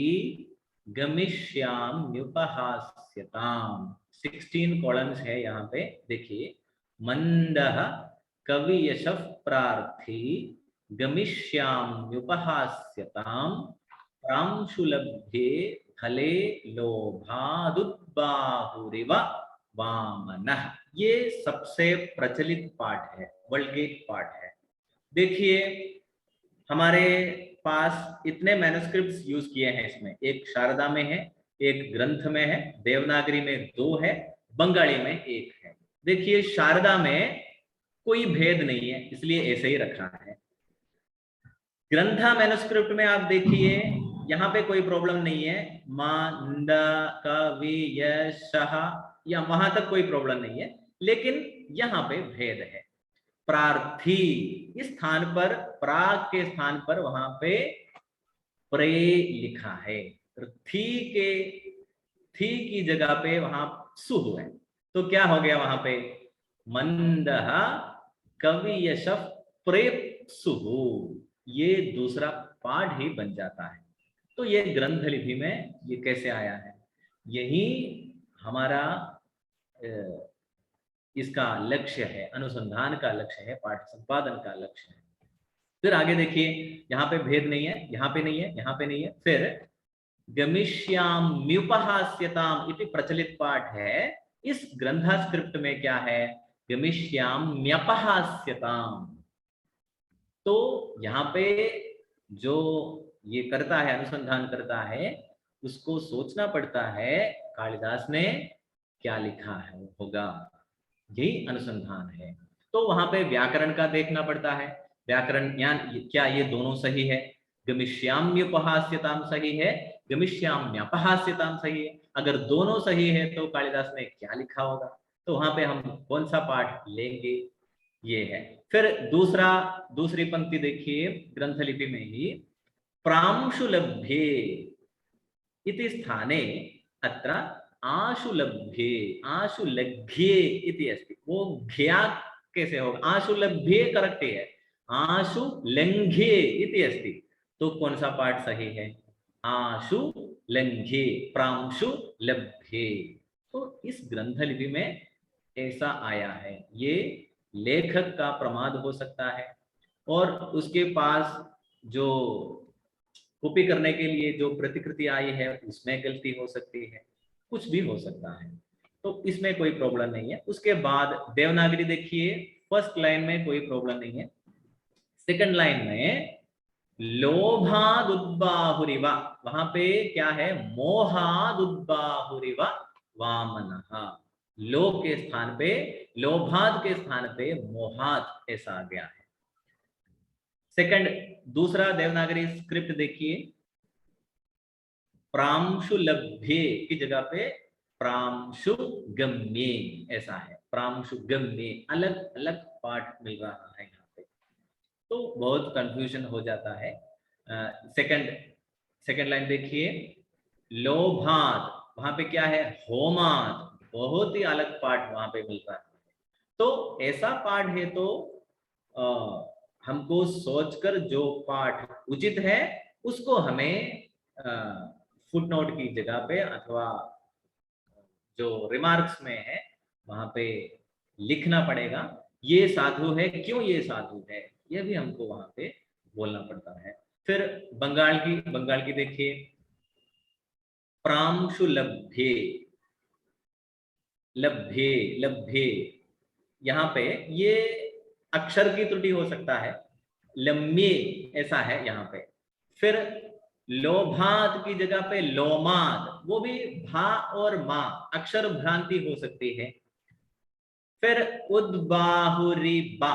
गमिष्याम्युपहास्यताम्। 16 कॉलम्स है यहाँ पे। देखिए मंदः कवियशः प्रार्थी गमिष्याम्युपहास्यताम् प्रांशुलभ्ये फले लोभादुद्बाहुरिव वामनः। ये सबसे प्रचलित पाठ है, वल्गेट पाठ है। देखिए हमारे पास इतने मैन्युस्क्रिप्ट्स यूज किए हैं इसमें, एक शारदा में है, एक ग्रंथ में है, देवनागरी में 2 है, बंगाली में 1 है। देखिए शारदा में कोई भेद नहीं है इसलिए ऐसे ही रखा है। ग्रंथा मैन्युस्क्रिप्ट में आप देखिए यहाँ पे कोई प्रॉब्लम नहीं है, मंद कवियशः या वहां तक कोई प्रॉब्लम नहीं है, लेकिन यहाँ पे भेद है। प्रार्थी इस स्थान पर, प्राग के स्थान पर वहां पे प्रे लिखा है। थी की जगह पे वहां सु है, तो क्या हो गया वहां पे? मंदः कवियशः प्रेप्सुः, ये दूसरा पाठ ही बन जाता है। तो ये ग्रंथ लिपि में ये कैसे आया है? यही हमारा इसका लक्ष्य है, अनुसंधान का लक्ष्य है, पाठ संपादन का लक्ष्य है। फिर आगे देखिए, यहाँ पे भेद नहीं है, यहाँ पे नहीं है, यहाँ पे नहीं है। फिर गमिष्याम्युपहास्यताम इति प्रचलित पाठ है। इस ग्रंथा स्क्रिप्ट में क्या है? गमिष्याम्यपहास्यताम। तो यहाँ पे जो ये करता है, अनुसंधान करता है, उसको सोचना पड़ता है कालिदास ने क्या लिखा है होगा, यही अनुसंधान है। तो वहां पे व्याकरण का देखना पड़ता है, व्याकरण ज्ञान, क्या ये दोनों सही है? गमिष्याम्युपहास्यताम सही है, गमिष्याम्यपहास्यताम सही है। अगर दोनों सही है तो कालिदास ने क्या लिखा होगा? तो वहां पे हम कौन सा पाठ लेंगे, ये है। फिर दूसरी पंक्ति देखिए ग्रंथलिपि में ही, प्रांशुलभ्ये इति स्थाने अत्र आशुलभ्ये आशुलघ्ये इति अस्ति। वो घ्या कैसे होगा? आशुलभ्ये करेक्ट है, आशुलंघ्ये इति अस्ति। तो कौन सा पाठ सही है? आशुलंघ्ये, प्रांशुलभ्ये। तो इस ग्रंथलिपि में ऐसा आया है। ये लेखक का प्रमाद हो सकता है, और उसके पास जो कॉपी करने के लिए जो प्रतिकृति आई है उसमें गलती हो सकती है, कुछ भी हो सकता है। तो इसमें कोई प्रॉब्लम नहीं है। उसके बाद देवनागरी देखिए, फर्स्ट लाइन में कोई प्रॉब्लम नहीं है। सेकंड लाइन में लोभादुद्बाहुरिवा, वहां पे क्या है? मोहादुद्बाहुरिवा वामनः। लोभ के स्थान पे, लोभाद के स्थान पे मोहात ऐसा आ गया है। सेकंड, दूसरा देवनागरी स्क्रिप्ट देखिए, प्रांशुलभ्ये की जगह पे प्रांशुगम्ये ऐसा है, प्रांशुगम्ये, अलग अलग पाठ मिल रहा है यहाँ पे, तो बहुत कंफ्यूजन हो जाता है। सेकंड लाइन देखिए, लोभाद, वहां पे क्या है? होमाद, बहुत ही अलग पाठ वहां पे मिल रहा है। तो ऐसा पाठ है तो हमको सोचकर जो पाठ उचित है उसको हमें फुटनोट की जगह पे अथवा जो रिमार्क्स में है वहां पे लिखना पड़ेगा। ये साधु है, क्यों ये साधु है, ये भी हमको वहां पे बोलना पड़ता है। फिर बंगाल की देखिए, प्रांशुलभ्ये, लभ्ये लभ्ये, यहाँ पे ये अक्षर की त्रुटि हो सकता है, लम्ये ऐसा है यहाँ पे। फिर लोभात की जगह पे लोमाद, वो भी भा और मा अक्षर भ्रांति हो सकती है। फिर उद्बाहुरिबा,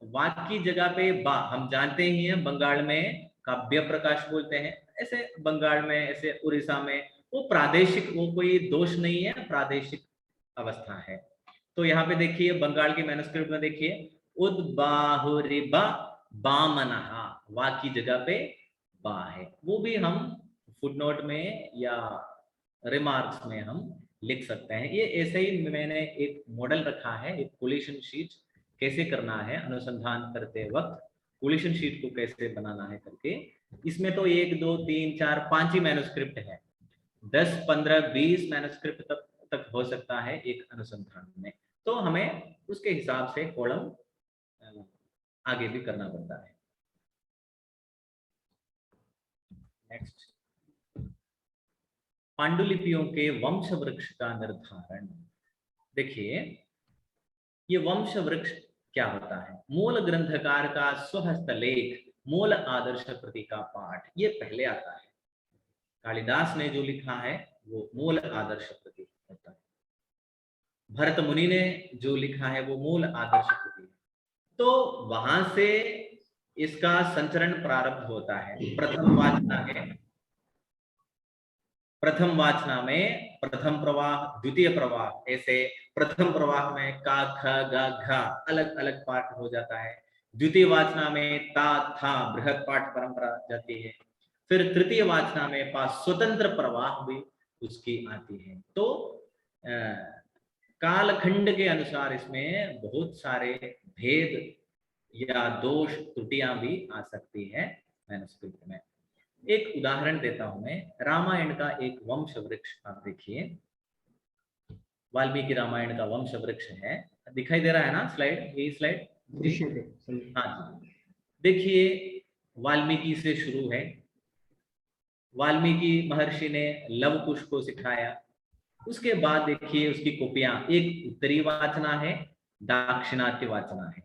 वाक की जगह पे बा, हम जानते ही हैं बंगाल में काव्य प्रकाश बोलते हैं, ऐसे बंगाल में, ऐसे उड़ीसा में, वो प्रादेशिक, वो कोई दोष नहीं है, प्रादेशिक अवस्था है। तो यहाँ पे देखिए बंगाल की मैन्युस्क्रिप्ट में देखिए, उद्बाहुरिबा बामनः, वा की जगह पे बा है, वो भी हम फुटनोट में या रिमार्क्स में हम लिख सकते हैं। ये ऐसे ही मैंने एक मॉडल रखा है, एक कोलिशन शीट कैसे करना है अनुसंधान करते वक्त, कोलिशन शीट को कैसे बनाना है करके। इसमें तो 1 2 3 4 5 ही मैन्युस्क्रिप्ट है, 10 15 20 मैन्युस्क्रिप्ट तक हो सकता है एक अनुसंधान में। तो हमें उसके हिसाब से कॉलम आगे भी करना पड़ता है। नेक्स्ट, पांडुलिपियों के वंश वृक्ष का निर्धारण। देखिए ये वंश वृक्ष क्या होता है? मूल ग्रंथकार का स्वहस्त लेख, मूल आदर्श कृति का पाठ, ये पहले आता है। कालिदास ने जो लिखा है वो मूल आदर्श कृति होता है, भरत मुनि ने जो लिखा है वो मूल आदर्श कृति है। तो वहां से इसका संचरण प्रारंभ होता है। प्रथम वाचना में प्रथम प्रवाह, द्वितीय प्रवाह, ऐसे प्रथम प्रवाह में का, ख, ग, घ अलग अलग पाठ हो जाता है। द्वितीय वाचना में ता, था बृहद पाठ परंपरा जाती है। फिर तृतीय वाचना में पा स्वतंत्र प्रवाह भी उसकी आती है। तो कालखंड के अनुसार इसमें बहुत सारे भेद या दोष त्रुटियां भी आ सकती है मैन्युस्क्रिप्ट में। एक उदाहरण देता हूं मैं, रामायण का एक वंश वृक्ष आप देखिए, वाल्मीकि रामायण का वंश वृक्ष है, दिखाई दे रहा है ना स्लाइड, यही स्लाइड दृश्यते। हाँ जी, देखिए वाल्मीकि से शुरू है। वाल्मीकि महर्षि ने लव कुश को सिखाया। उसके बाद देखिए उसकी कॉपियां, एक उत्तरी वाचना है, दाक्षिणात्य वाचना है।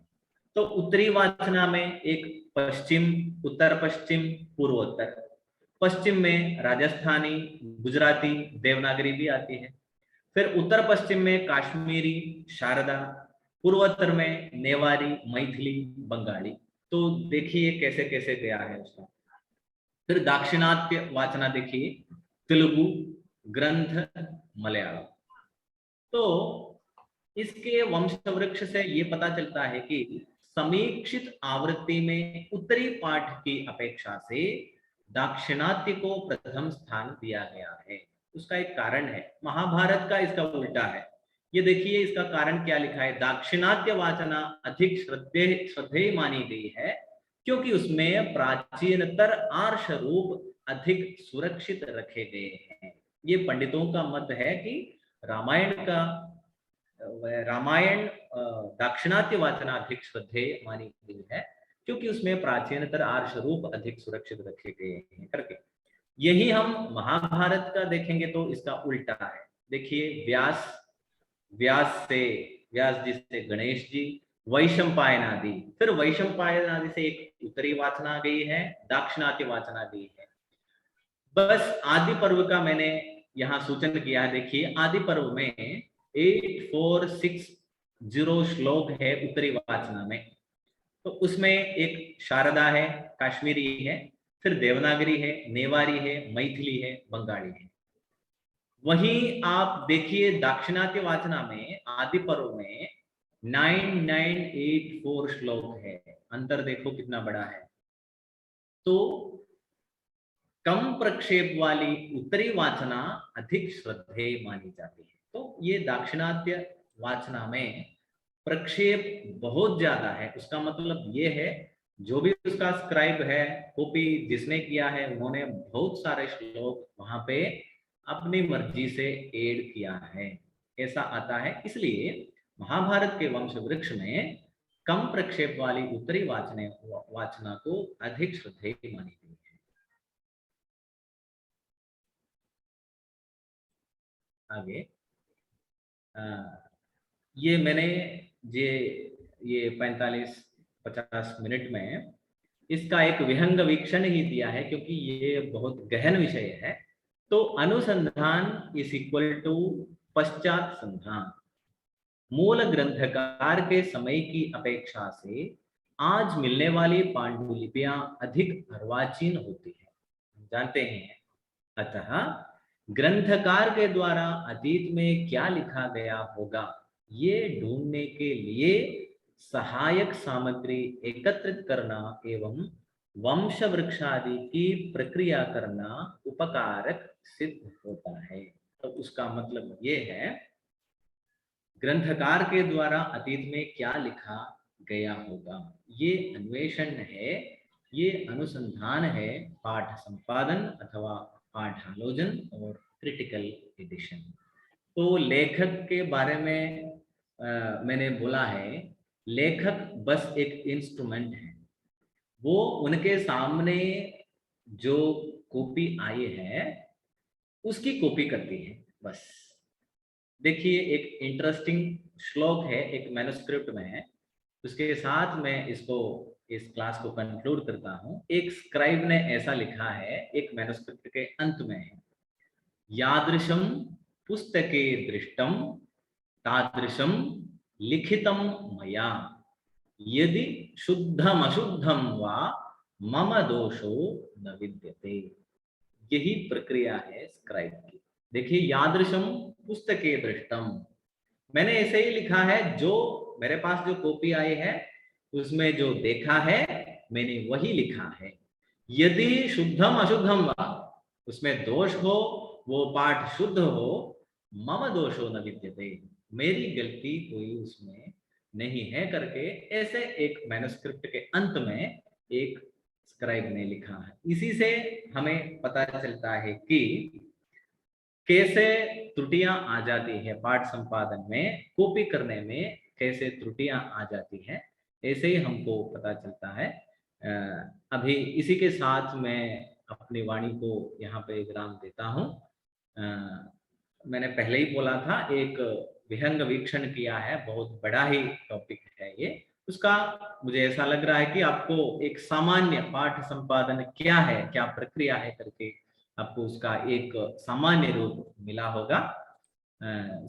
तो उत्तरी वाचना में एक पश्चिम, उत्तर पश्चिम, पूर्वोत्तर। पश्चिम में राजस्थानी, गुजराती, देवनागरी भी आती है। फिर उत्तर पश्चिम में काश्मीरी, शारदा, पूर्वोत्तर में नेवारी, मैथिली, बंगाली। तो देखिए कैसे कैसे गया है उसका। फिर दाक्षिणात्य वाचना देखिए, तेलुगु, ग्रंथ, मलयालम। तो इसके वंश वृक्ष से ये पता चलता है कि समीक्षित आवृत्ति में उत्तरी पाठ की अपेक्षा से दाक्षिणात्य को प्रथम स्थान दिया गया है। उसका एक कारण है, महाभारत का इसका उल्टा है। ये देखिए इसका कारण क्या लिखा है, दाक्षिणात्य वाचना अधिक श्रद्धेय मानी गई है क्योंकि उसमें प्राचीनतर आर्ष रूप अधिक सुरक्षित रखे गए हैं। ये पंडितों का मत है कि रामायण दाक्षिणात्य वाचना अधिक श्रद्धेय मानी गई है क्योंकि उसमें प्राचीनतर आर्ष रूप अधिक सुरक्षित रखे गए हैं करके। यही हम महाभारत का देखेंगे तो इसका उल्टा है। देखिए व्यास जी से गणेश जी, वैशंपायन आदि, फिर वैशंपायन आदि से एक उत्तरी वाचना गई है, दाक्षिणात्य वाचना गई है। बस आदि पर्व का मैंने यहाँ सूचन किया है। देखिए आदि पर्व में 8460 श्लोक है उत्तरी वाचना में। तो उसमें एक शारदा है, काश्मीरी है, फिर देवनागरी है, नेवारी है, मैथिली है, बंगाली है। वहीं आप देखिए दाक्षिणात्य वाचना में आदि पर्व में 9984 श्लोक है। अंतर देखो कितना बड़ा है। तो कम प्रक्षेप वाली उत्तरी वाचना अधिक श्रद्धेय मानी जाती है। तो ये दाक्षिणात्य वाचना में प्रक्षेप बहुत ज्यादा है। उसका मतलब ये है जो भी उसका स्क्राइब है, कॉपी जिसने किया है, उन्होंने बहुत सारे श्लोक वहां पे अपनी मर्जी से ऐड किया है, ऐसा आता है। इसलिए महाभारत के वंश वृक्ष में कम प्रक्षेप वाली उत्तरी वाचना को अधिक श्रद्धेय मानी गई है। आगे ये मैंने ये 45-50 मिनट में इसका एक विहंग वीक्षण ही दिया है क्योंकि ये बहुत गहन विषय है। तो अनुसंधान इज इक्वल टू पश्चात संधान। मूल ग्रंथकार के समय की अपेक्षा से आज मिलने वाली पांडुलिपियां अधिक अर्वाचीन होती है, जानते हैं। अतः ग्रंथकार के द्वारा अतीत में क्या लिखा गया होगा ये ढूंढने के लिए सहायक सामग्री एकत्रित करना एवं वंश वृक्षादि की प्रक्रिया करना उपकारक सिद्ध होता है। तो उसका मतलब ये है ग्रंथकार के द्वारा अतीत में क्या लिखा गया होगा, ये अन्वेषण है, ये अनुसंधान है, पाठ संपादन अथवा पाठालोचन और क्रिटिकल एडिशन। तो लेखक के बारे में मैंने बोला है, लेखक बस एक इंस्ट्रूमेंट है। वो उनके सामने जो कॉपी आई है उसकी कॉपी करती है बस। देखिए एक इंटरेस्टिंग श्लोक है, एक मैन्युस्क्रिप्ट में है, उसके साथ मैं इस क्लास को कंक्लूड करता हूं। एक स्क्राइब ने ऐसा लिखा है, एक मैन्युस्क्रिप्ट के अंत में है, यादृशम पुस्तके दृष्टम तादृशम लिखितम मया यदि शुद्धम अशुद्धम वा मम दोषो न विद्यते। यही प्रक्रिया है स्क्राइब की। देखिए, यादृशम पुस्तके दृष्टम, मैंने ऐसे ही लिखा है, जो मेरे पास जो कॉपी आई है उसमें जो देखा है मैंने वही लिखा है। यदि शुद्धम अशुद्धम वा, उसमें दोष हो, वो पाठ शुद्ध हो, मम दोषो न विद्यते, मेरी गलती कोई उसमें नहीं है करके ऐसे एक मैन्युस्क्रिप्ट के अंत में एक स्क्राइब ने लिखा है। इसी से हमें पता चलता है कि कैसे त्रुटियां आ जाती है पाठ संपादन में, कॉपी करने में कैसे त्रुटियां आ जाती है, ऐसे ही हमको पता चलता है। अभी इसी के साथ मैं अपनी वाणी को यहाँ पे विराम देता हूँ। मैंने पहले ही बोला था, एक विहंग वीक्षण किया है, बहुत बड़ा ही टॉपिक है ये। उसका मुझे ऐसा लग रहा है कि आपको एक सामान्य पाठ संपादन क्या है, क्या प्रक्रिया है करके आपको उसका एक सामान्य रूप मिला होगा।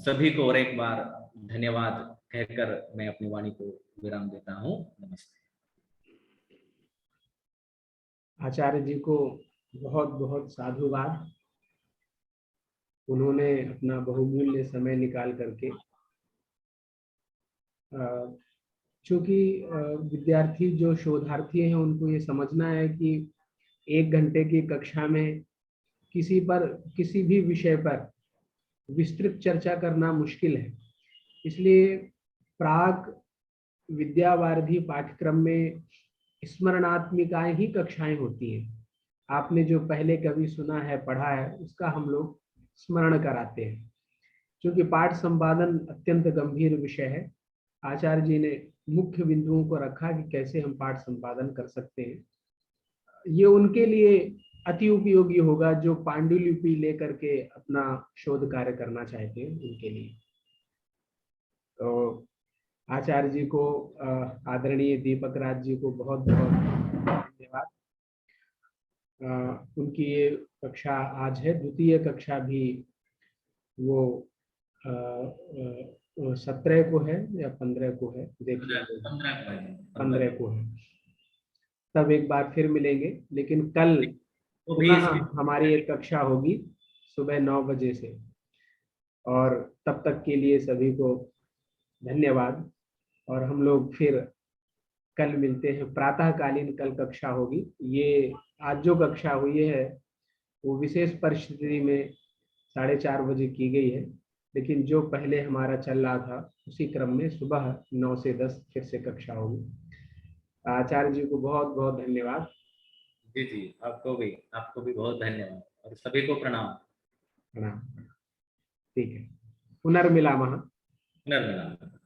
सभी को और एक बार धन्यवाद कहकर मैं अपनी वाणी को विराम देता हूँ। नमस्ते। आचार्य जी को बहुत बहुत साधुवाद। उन्होंने अपना बहुमूल्य समय निकाल करके, चूंकि विद्यार्थी जो शोधार्थी हैं उनको ये समझना है कि 1 घंटे की कक्षा में किसी भी विषय पर विस्तृत चर्चा करना मुश्किल है। इसलिए प्राक विद्यावारिधि पाठ्यक्रम में स्मरणात्मिकाएं ही कक्षाएं होती हैं। आपने जो पहले कभी सुना है, पढ़ा है, उसका हम लोग स्मरण कराते हैं। क्योंकि पाठ संपादन अत्यंत गंभीर विषय है, आचार्य जी ने मुख्य बिंदुओं को रखा कि कैसे हम पाठ संपादन कर सकते हैं। ये उनके लिए अति उपयोगी होगा जो पांडुलिपि लेकर के अपना शोध कार्य करना चाहते हैं, उनके लिए। तो आचार्य जी को, आदरणीय दीपक राज जी को बहुत बहुत धन्यवाद। उनकी ये कक्षा आज है, द्वितीय कक्षा भी वो 17 को है या 15 को है, देखिए 15 को है। तब एक बार फिर मिलेंगे, लेकिन कल पुनः हमारी एक कक्षा होगी सुबह 9 बजे से। और तब तक के लिए सभी को धन्यवाद। और हम लोग फिर कल मिलते हैं, प्रातःकालीन कल कक्षा होगी। ये आज जो कक्षा हुई है वो विशेष परिस्थिति में 4:30 बजे की गई है, लेकिन जो पहले हमारा चल रहा था उसी क्रम में सुबह 9 से 10 फिर से कक्षा होगी। आचार्य जी को बहुत बहुत धन्यवाद। जी जी, आपको भी बहुत धन्यवाद और सभी को प्रणाम। प्रणाम। ठीक है, पुनर्मिलामः। पुनर्मिलामः।